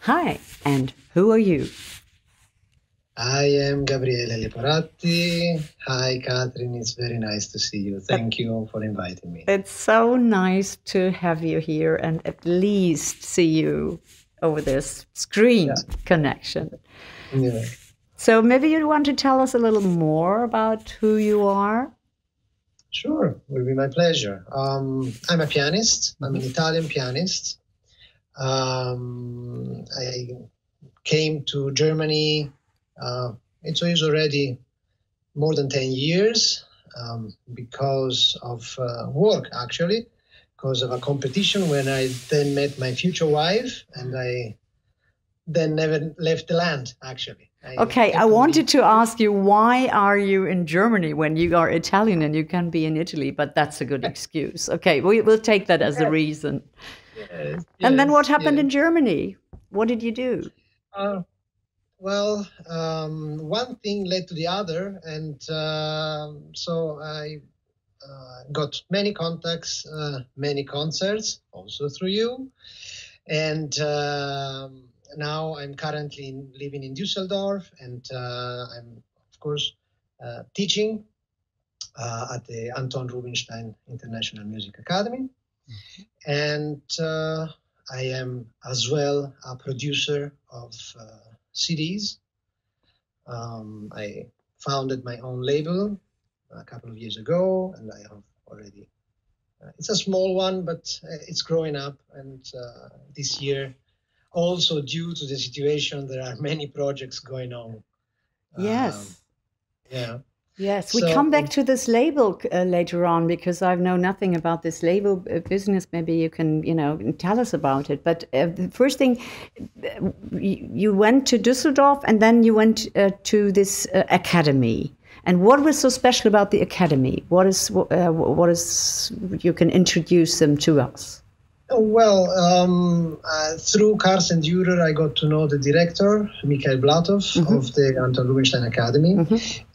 Hi, and who are you? I am Gabriele Leporatti. Hi, Catherine. It's very nice to see you. Thank you for inviting me. It's so nice to have you here and at least see you over this screen connection. Yeah. So maybe you want to tell us a little more about who you are? Sure, it will be my pleasure. I'm a pianist. I'm an Italian pianist. I came to Germany. It was already more than 10 years because of work, actually, because of a competition when I then met my future wife, and I then never left the land, actually. I wanted to ask you, why are you in Germany when you are Italian and you can be in Italy? But that's a good excuse. Okay, we'll take that as a reason. Yes, and then what happened in Germany? What did you do? One thing led to the other, and so I got many contacts, many concerts, also through you. And now I'm currently living in Düsseldorf, and I'm, of course, teaching at the Anton Rubinstein International Music Academy. And I am as well a producer of CDs. I founded my own label a couple of years ago, and I have already, it's a small one, but it's growing up. And this year, also due to the situation, there are many projects going on. Yes. Yes, we So, come back to this label later on, because I know nothing about this label business. Maybe you can, tell us about it. But the first thing, you went to Düsseldorf, and then you went to this academy. And what was so special about the academy? What is you can introduce them to us? Well, through Carsten Dürer, I got to know the director, Michael Blatov, of the Anton Rubinstein Academy.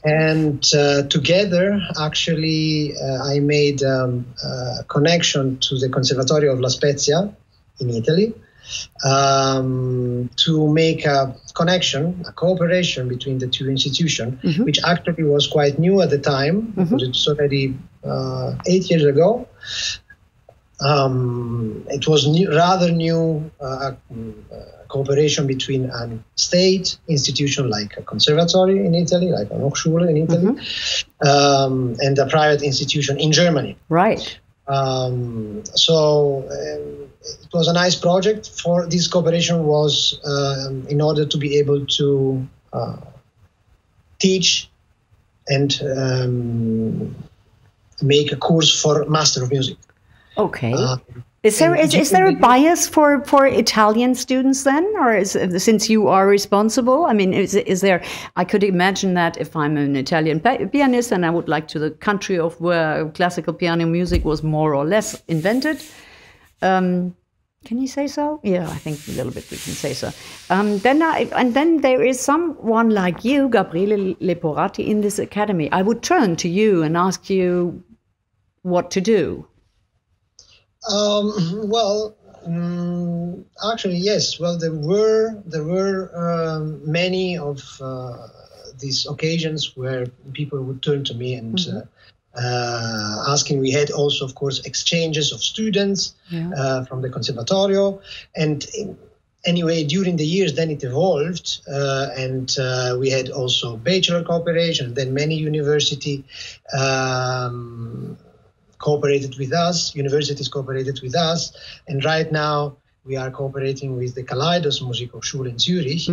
And together, actually, I made a connection to the Conservatorio of La Spezia in Italy to make a connection, a cooperation between the two institutions, which actually was quite new at the time, because it's already 8 years ago. It was rather new cooperation between a state institution like a conservatory in Italy, like an Hochschule in Italy, and a private institution in Germany. Right. So it was a nice project. For this cooperation was in order to be able to teach and make a course for Master of Music. Okay. Is there a bias for Italian students then, or since you are responsible? I mean, is there? I could imagine that if I'm an Italian pianist and I would like to the country of where classical piano music was more or less invented. Can you say so? Yeah, I think a little bit we can say so. Then there is someone like you, Gabriele Leporatti, in this academy. I would turn to you and ask you what to do. Actually, yes. Well, there were many of these occasions where people would turn to me and asking. We had also, of course, exchanges of students from the Conservatorio, and anyway, during the years, then it evolved, and we had also bachelor cooperation. Then many university. Cooperated with us, universities cooperated with us, and right now we are cooperating with the Kaleidos Musikhochschule in Zurich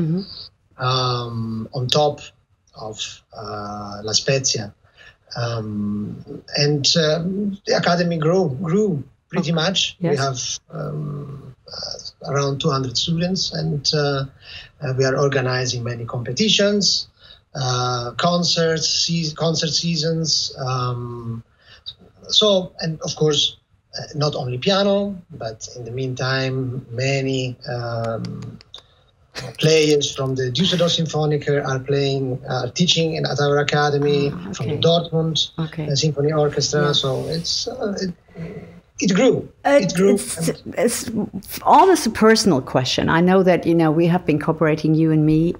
on top of La Spezia. And the academy grew pretty much. Yes. We have around 200 students, and we are organizing many competitions, concert seasons, so, and of course, not only piano, but in the meantime, many players from the Düsseldorf Symphoniker are teaching at our academy, from the Dortmund Symphony Orchestra. So it's It grew. It grew. It's almost a personal question. I know that we have been cooperating, you and me,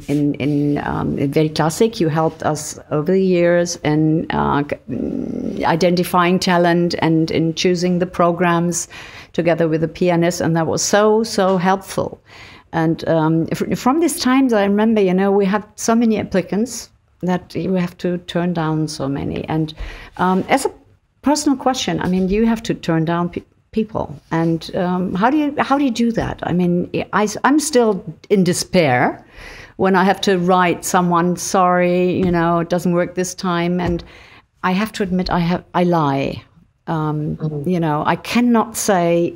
in Weltklassik. You helped us over the years in identifying talent and in choosing the programs together with the pianist, and that was so helpful. And from these times, I remember, we had so many applicants that you have to turn down so many. And as a personal question, I mean, you have to turn down people, and how do you do that? I mean, I'm still in despair when I have to write someone, sorry, it doesn't work this time, and I have to admit I lie. I cannot say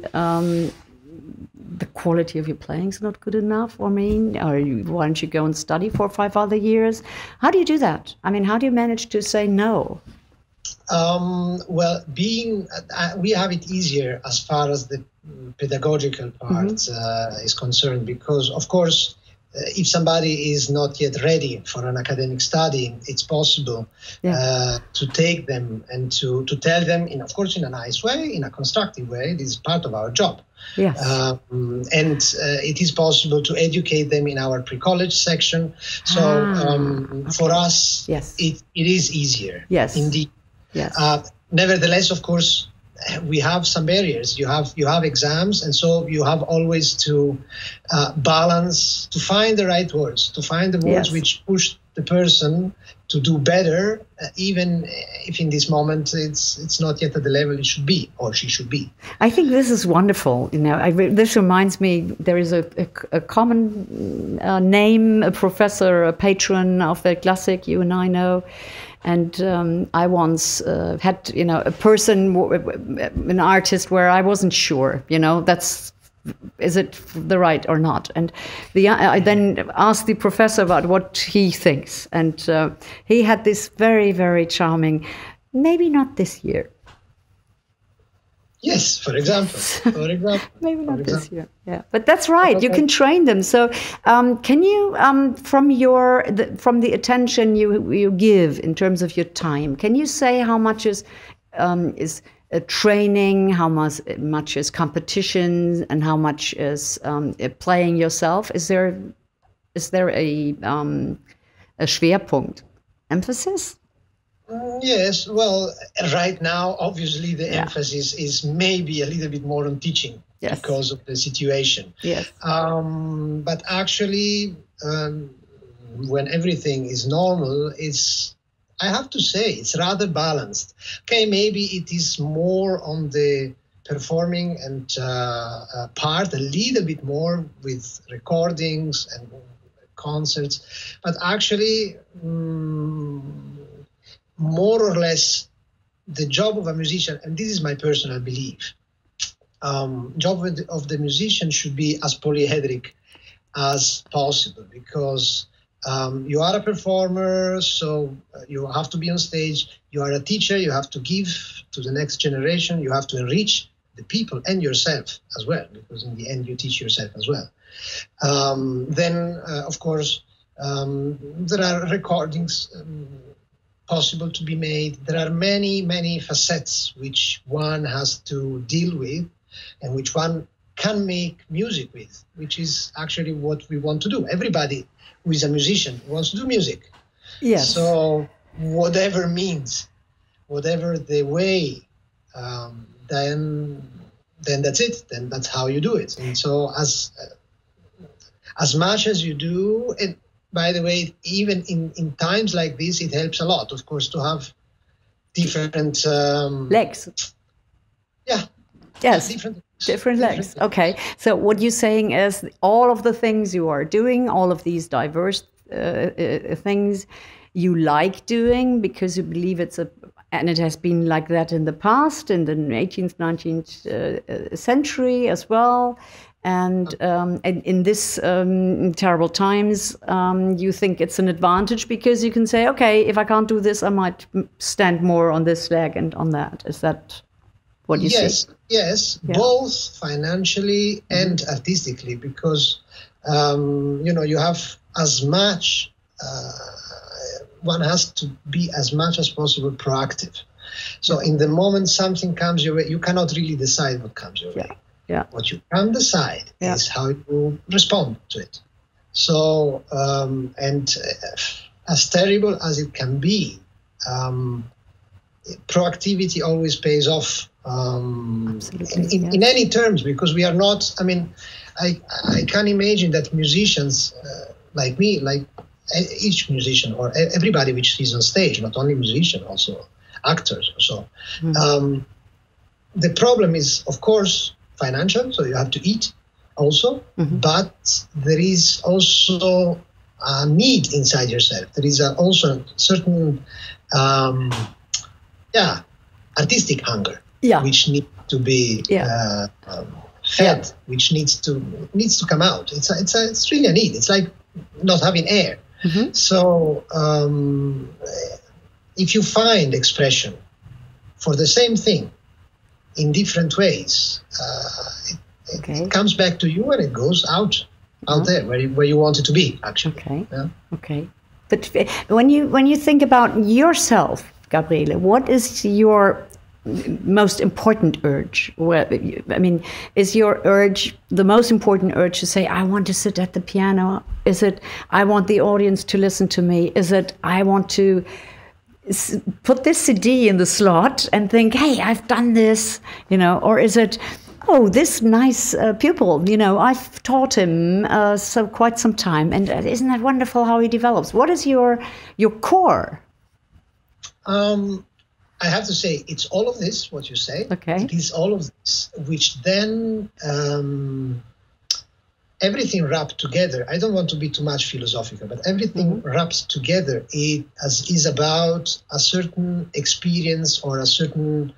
the quality of your playing is not good enough, or why don't you go and study for 5 other years? How do you do that? I mean, how do you manage to say no? Well, we have it easier as far as the pedagogical part is concerned, because, of course, if somebody is not yet ready for an academic study, it's possible to take them and to tell them, of course, in a nice way, in a constructive way. This is part of our job. Yes. And it is possible to educate them in our pre-college section. So for us, it is easier. Yes. Indeed. Yes. Nevertheless, of course, we have some barriers. You have exams, and so you have always to balance, to find the right words, to find the words which push the person to do better, even if in this moment it's not yet at the level it should be, or she should be. I think this is wonderful. This reminds me, there is a common name, a professor, a patron of Weltklassik, you and I know. And I once had, a person, an artist, where I wasn't sure, is it the right or not? And I then asked the professor about what he thinks. And he had this very, very charming, maybe not this year. Yes, for example. Maybe not this year. Yeah, but that's right. You can train them. So, can you, from the attention you give in terms of your time, can you say how much is training, how much is competition, and how much is playing yourself? Is there a Schwerpunkt, emphasis? Yes, well, right now, obviously, the emphasis is maybe a little bit more on teaching because of the situation. Yes. But actually, when everything is normal, I have to say, it's rather balanced. Okay, maybe it is more on the performing and part, a little bit more with recordings and concerts, but actually, more or less, the job of a musician, and this is my personal belief, job of the musician should be as polyedric as possible, because you are a performer, so you have to be on stage. You are a teacher, you have to give to the next generation, you have to enrich the people and yourself as well, because in the end you teach yourself as well. Then, of course, there are recordings possible to be made. There are many, many facets which one has to deal with and which one can make music with, which is actually what we want to do. Everybody who is a musician wants to do music. Yes. So whatever means, whatever the way, then that's it. Then that's how you do it. And so as much as you do, and by the way, even in times like this, it helps a lot, of course, to have different legs. Yeah. Yes. Different legs. Okay. So what you're saying is all of the things you are doing, all of these diverse things you like doing because you believe and it has been like that in the past, in the 18th, 19th century as well. And in this terrible times, you think it's an advantage because you can say, okay, if I can't do this, I might stand more on this leg and on that. Is that what you see? Yes, both financially and artistically, because, you have as much, one has to be as much as possible proactive. So in the moment something comes your way, you cannot really decide what comes your way. Yeah. What you can decide is how you respond to it. So, as terrible as it can be, proactivity always pays off in any terms, because we are not, I mean, I can imagine that musicians like me, like each musician or everybody which is on stage, not only musicians, also actors or so. The problem is, of course, financial, so you have to eat also, but there is also a need inside yourself. There is also a certain artistic hunger, which needs to be fed, which needs to come out. It's really a need. It's like not having air. So if you find expression for the same thing in different ways, it comes back to you and it goes out there where you want it to be, actually. Okay. But when you think about yourself, Gabriele, what is your most important urge? I mean, is your urge the most important urge to say, I want to sit at the piano? Is it, I want the audience to listen to me? Is it, I want to put this CD in the slot and think, hey, I've done this, or is it, oh, this nice pupil, I've taught him quite some time, and isn't that wonderful how he develops? What is your core? I have to say, it's all of this, what you say. Okay. It is all of this, which then everything wrapped together. I don't want to be too much philosophical, but everything wraps together is about a certain experience or a certain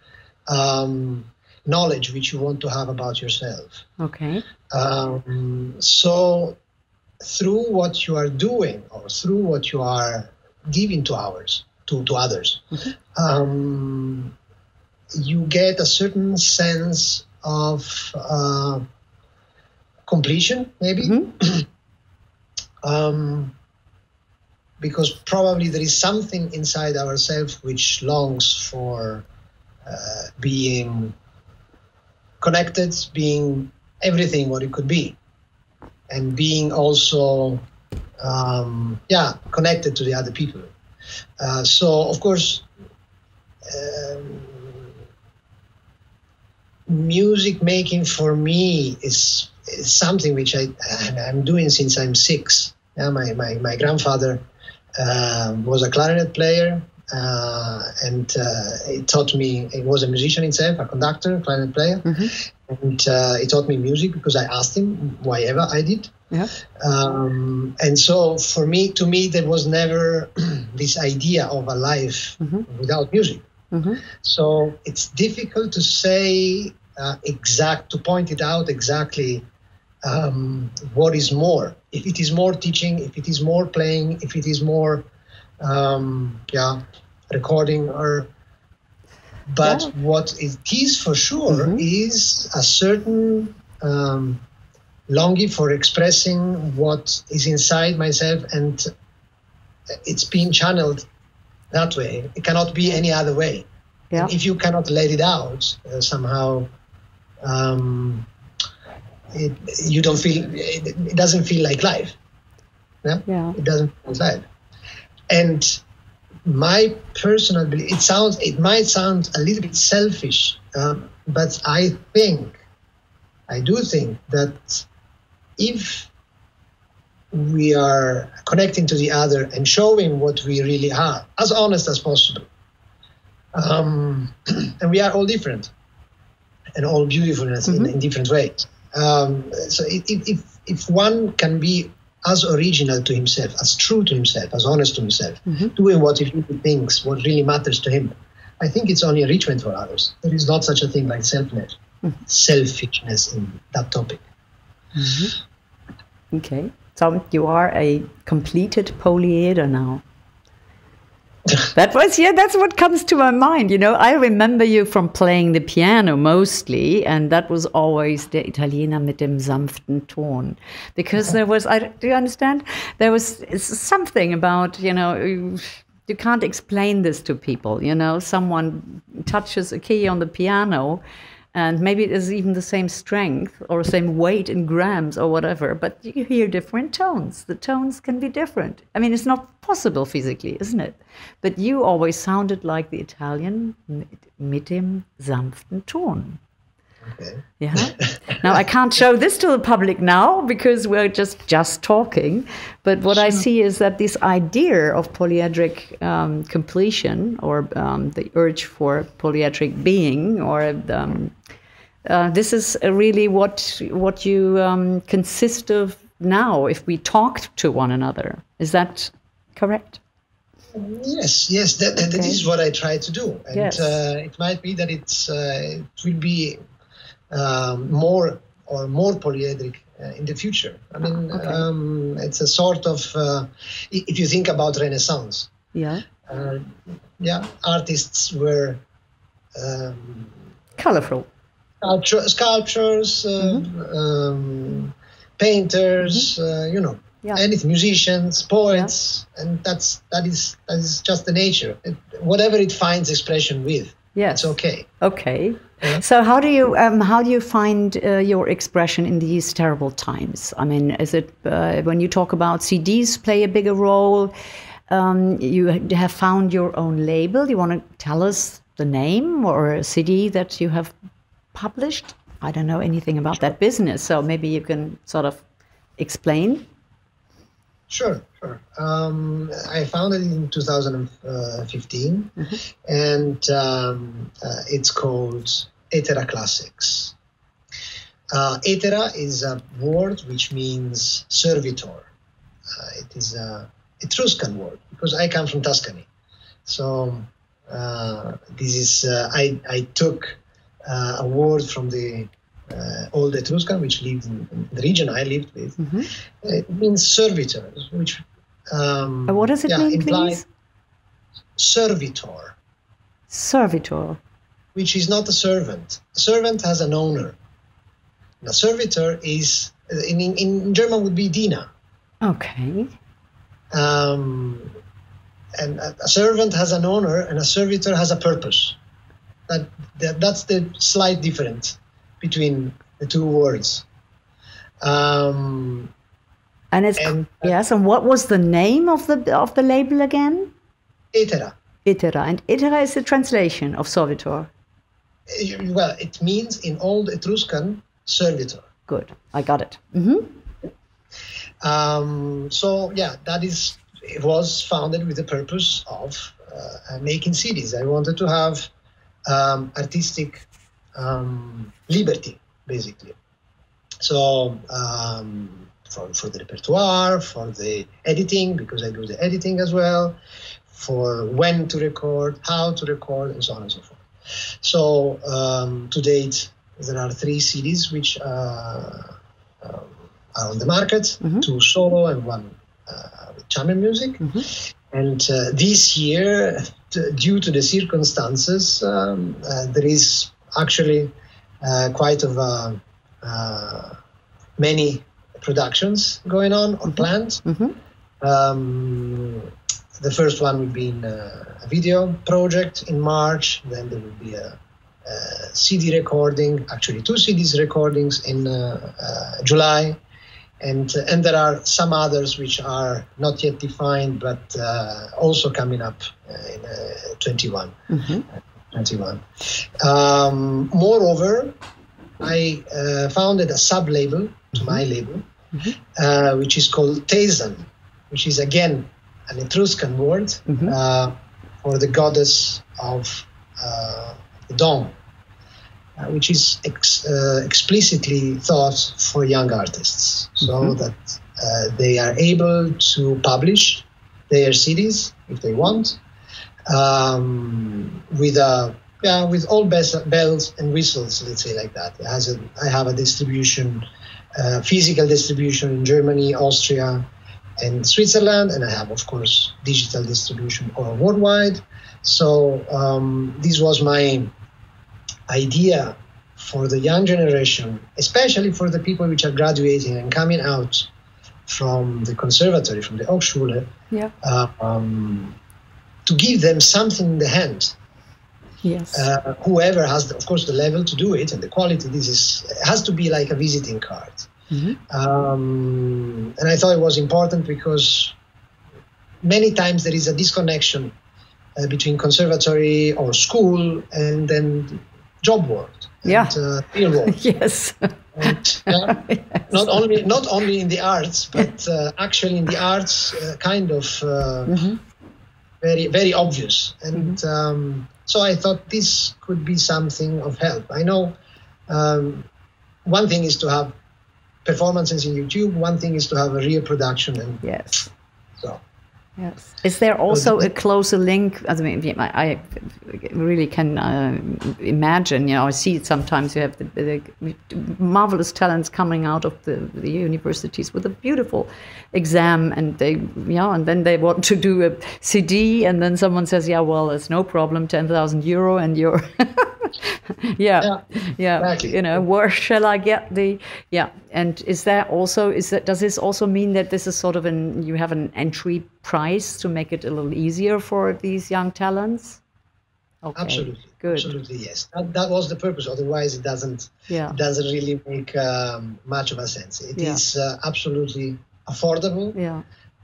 knowledge which you want to have about yourself. Okay. So through what you are doing or through what you are giving to others, you get a certain sense of completion, maybe, because probably there is something inside ourselves which longs for being connected, being everything what it could be, and being also connected to the other people. So, of course, music making for me is something which I'm doing since I'm 6. My grandfather was a clarinet player, and he taught me. He was a musician himself, a conductor, clarinet player, and he taught me music because I asked him why ever I did. Yeah. And so to me, there was never this idea of a life without music. So it's difficult to say to point it out exactly what is more. If it is more teaching, if it is more playing, if it is more, recording, but what it is for sure is a certain longing for expressing what is inside myself, and it's being channeled that way. It cannot be any other way. Yeah. If you cannot let it out somehow, it doesn't feel like life. Yeah? It doesn't feel like life. And my personal belief, it might sound a little bit selfish, but I do think that if we are connecting to the other and showing what we really are, as honest as possible, and we are all different and all beautiful in different ways. So if one can be as original to himself, as true to himself, as honest to himself, doing what he really thinks, what really matters to him, I think it's only enrichment for others. There is not such a thing like selfishness in that topic. Okay, so you are a completed polyeder now. That's what comes to my mind. I remember you from playing the piano mostly, and that was always der Italiener mit dem sanften Ton, because there was, do you understand? There was something about, you can't explain this to people. You know, someone touches a key on the piano, and maybe it is even the same strength or same weight in grams or whatever, but you hear different tones. The tones can be different. I mean, it's not possible physically, isn't it? But you always sounded like the Italian mit dem sanften Ton. Okay. Yeah. Now I can't show this to the public now because we're just talking. But what I see is that this idea of polyedric completion, or the urge for polyedric being, or this is really what you consist of now. If we talked to one another, is that correct? Yes, that is what I try to do, and yes. It might be that it will be more polyedric in the future. I mean, it's a sort of if you think about Renaissance, artists were colorful, sculptures, painters, anything, musicians, poets, and that is just the nature. Whatever it finds expression with, it's okay. Okay. Yeah. So how do you find your expression in these terrible times? I mean, is it when you talk about CDs play a bigger role? You have found your own label. You want to tell us the name or a CD that you have published? I don't know anything about that business, so maybe you can sort of explain. Sure. I founded it in 2015, and it's called Weltklassik. Etera is a word which means servitor. It is an Etruscan word because I come from Tuscany. So this is I took a word from the old Etruscan, which lived in the region I lived with. It means servitor, which what does it mean, please? Servitor. Servitor. Which is not a servant. A servant has an owner. And a servitor is, in German, would be Diener. Okay. And a servant has an owner, and a servitor has a purpose. That's the slight difference between the two words. And what was the name of the label again? Etera. Etera, and Etera is the translation of servitor. Well, it means in Old Etruscan servitor. Good, I got it. It was founded with the purpose of making CDs. I wanted to have artistic liberty, basically. So for the repertoire, for the editing, because I do the editing as well, for when to record, how to record, and so on and so forth. So to date, there are 3 CDs which are on the market, 2 solo and 1 with chamber music. And this year, due to the circumstances, there is actually quite of many productions going on or planned. The first one will be in a video project in March. Then there will be a CD recording, actually 2 CDs recordings in July. And there are some others which are not yet defined, but also coming up in 21. Moreover, I founded a sub-label to my label, which is called Tesan, which is again an Etruscan word for the goddess of the dawn, which is explicitly thought for young artists, so that they are able to publish their CDs if they want, with all bells and whistles, let's say like that. I have a distribution, physical distribution in Germany, Austria, and Switzerland, and I have, of course, digital distribution all worldwide. So this was my idea for the young generation, especially for the people which are graduating and coming out from the conservatory, from the Hochschule, to give them something in the hand. Yes. Whoever has, of course, the level to do it and the quality, has to be like a visiting card. And I thought it was important because many times there is a disconnection between conservatory or school and then job world. And, real world. Yes. And, yes. Not only in the arts, but actually in the arts, kind of very, very obvious. And so I thought this could be something of help. I know one thing is to have performances in YouTube. One thing is to have a real production. And yes. So. Yes. Is there also a closer link? I mean, I really can imagine. I see it sometimes. You have the marvelous talents coming out of the universities with a beautiful exam, and and then they want to do a CD, and then someone says, "Yeah, well, it's no problem, €10,000, and you're." Exactly. Where shall I get the and does this also mean that this is sort of you have an entry price to make it a little easier for these young talents? Okay. Absolutely. Good. Absolutely, yes. That was the purpose. Otherwise it doesn't really make much of a sense. It is absolutely affordable.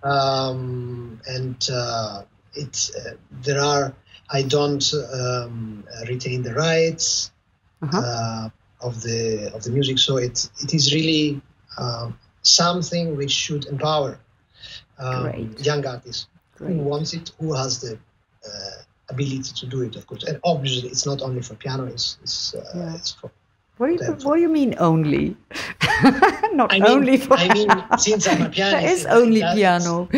And I don't retain the rights of the music, so it is really something which should empower young artists who wants it, who has the ability to do it, of course. And obviously, it's not only for piano; it's for. What do you mean only? I mean, since I'm a pianist, there is only piano.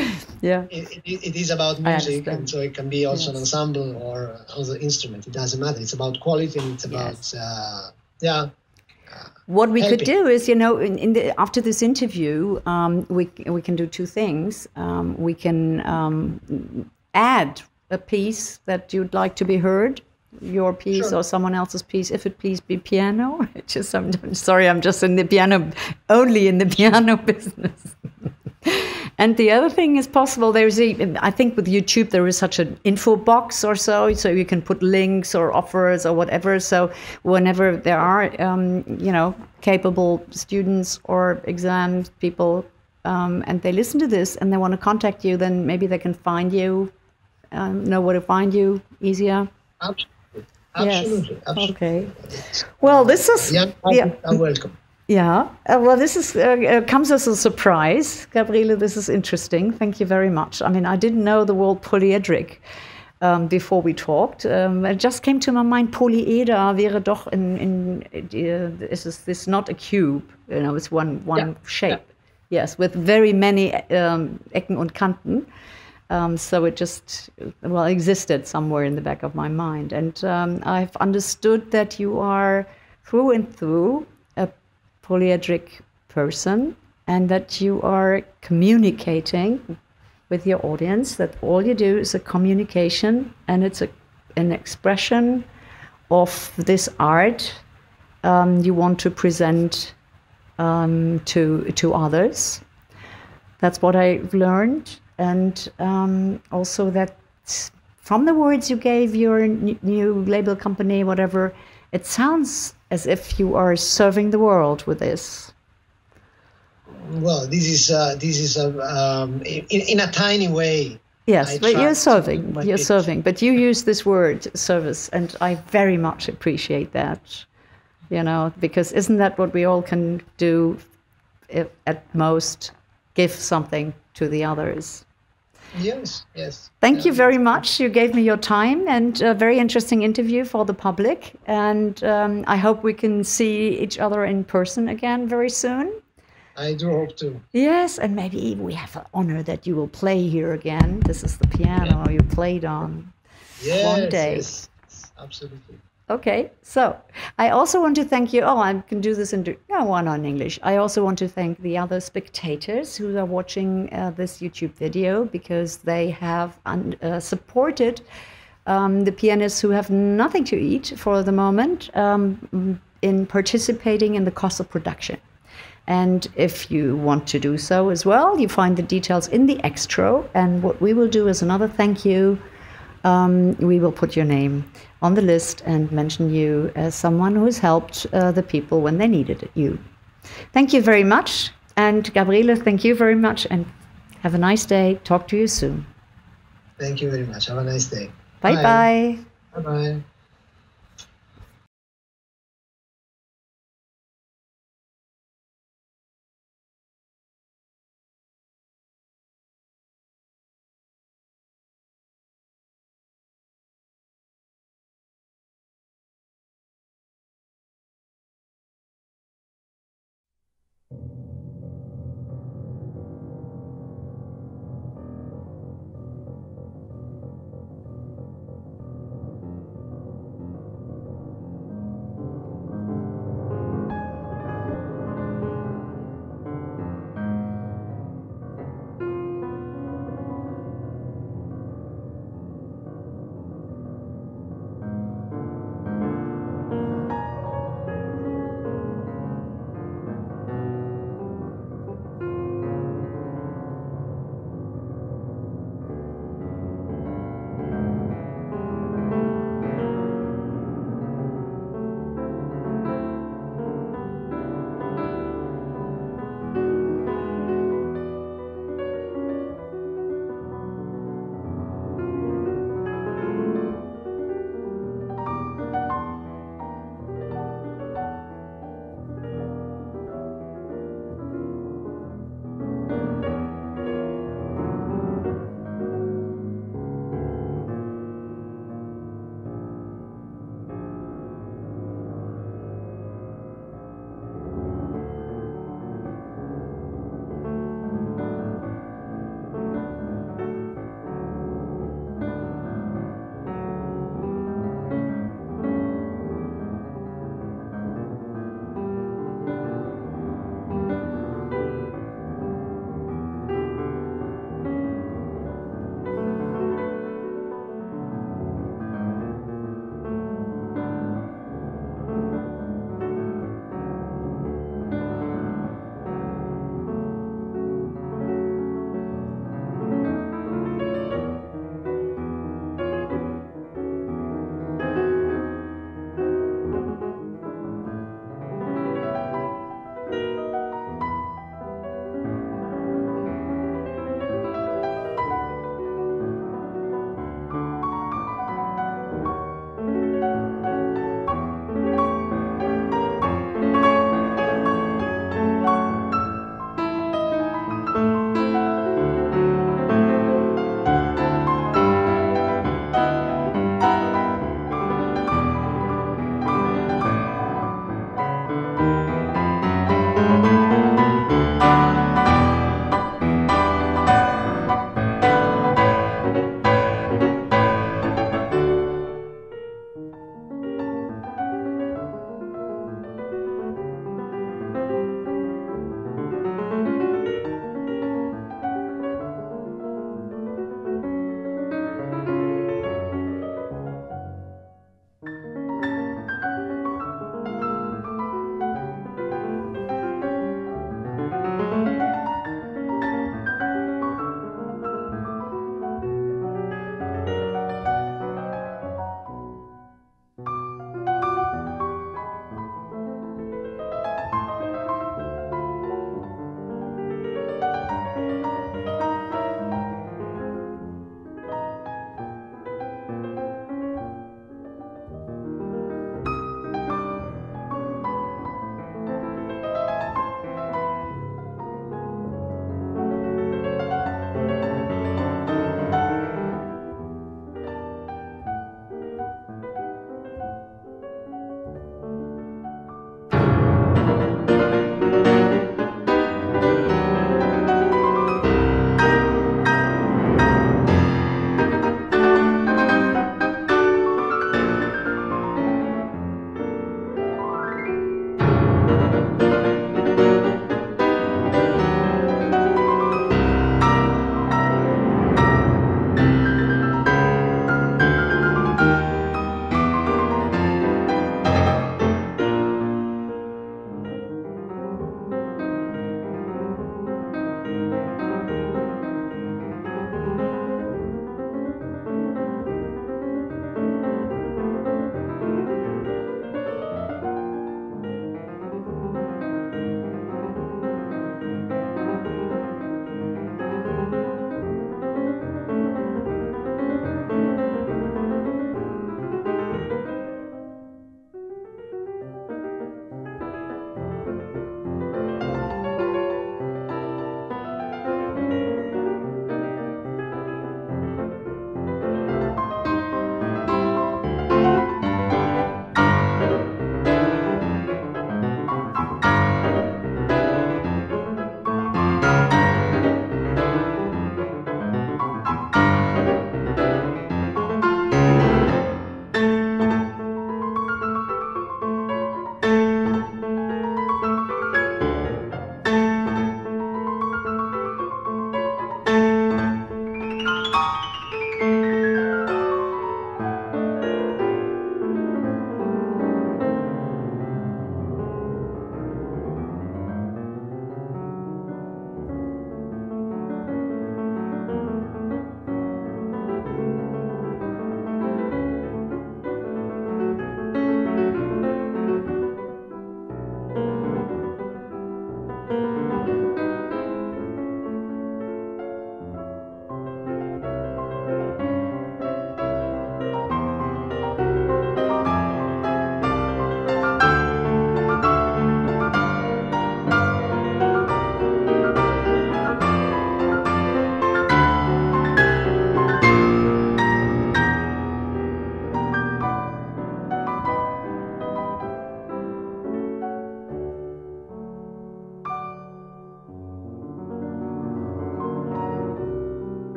Yeah, it is about music, and so it can be also an ensemble or other instrument. It doesn't matter. It's about quality, and it's about What we could do is, after this interview, we can do two things. We can add a piece that you'd like to be heard. Your piece or someone else's piece, if it please be piano. I'm sorry, I'm just only in the piano business. And the other thing is possible, I think with YouTube there is such an info box or so you can put links or offers or whatever. So whenever there are, capable students or exam people, and they listen to this and they want to contact you, then maybe they can find you, know where to find you easier. Absolutely. Yes. Okay. Well, this is I'm welcome. Yeah. Well, this is comes as a surprise, Gabriele. This is interesting. Thank you very much. I mean, I didn't know the word polyedric before we talked. It just came to my mind. Polyeder wäre doch is this not a cube? It's one shape. Yes, with very many Ecken und Kanten. So it just, existed somewhere in the back of my mind. And I've understood that you are through and through a polyedric person and that you are communicating with your audience, that all you do is a communication and it's an expression of this art you want to present to others. That's what I've learned. And also that from the words you gave your new label company, whatever, it sounds as if you are serving the world with this. Well, this is in a tiny way. Yes, but you're serving. But you use this word, service, and I very much appreciate that. Because isn't that what we all can do? At most, give something to the others. Yes. Thank you very much. You gave me your time and a very interesting interview for the public. And I hope we can see each other in person again very soon. I do hope to. Yes, and maybe we have an honor that you will play here again. This is the piano you played on one day. Yes, absolutely. Okay, so I also want to thank you. I can do this in English. I also want to thank the other spectators who are watching this YouTube video because they have supported the pianists who have nothing to eat for the moment in participating in the cost of production. And if you want to do so as well, you find the details in the extra. And what we will do is another thank you we will put your name on the list and mention you as someone who has helped the people when they needed you. Thank you very much. And Gabriele, thank you very much, and have a nice day. Talk to you soon. Thank you very much. Have a nice day. Bye-bye. Bye-bye.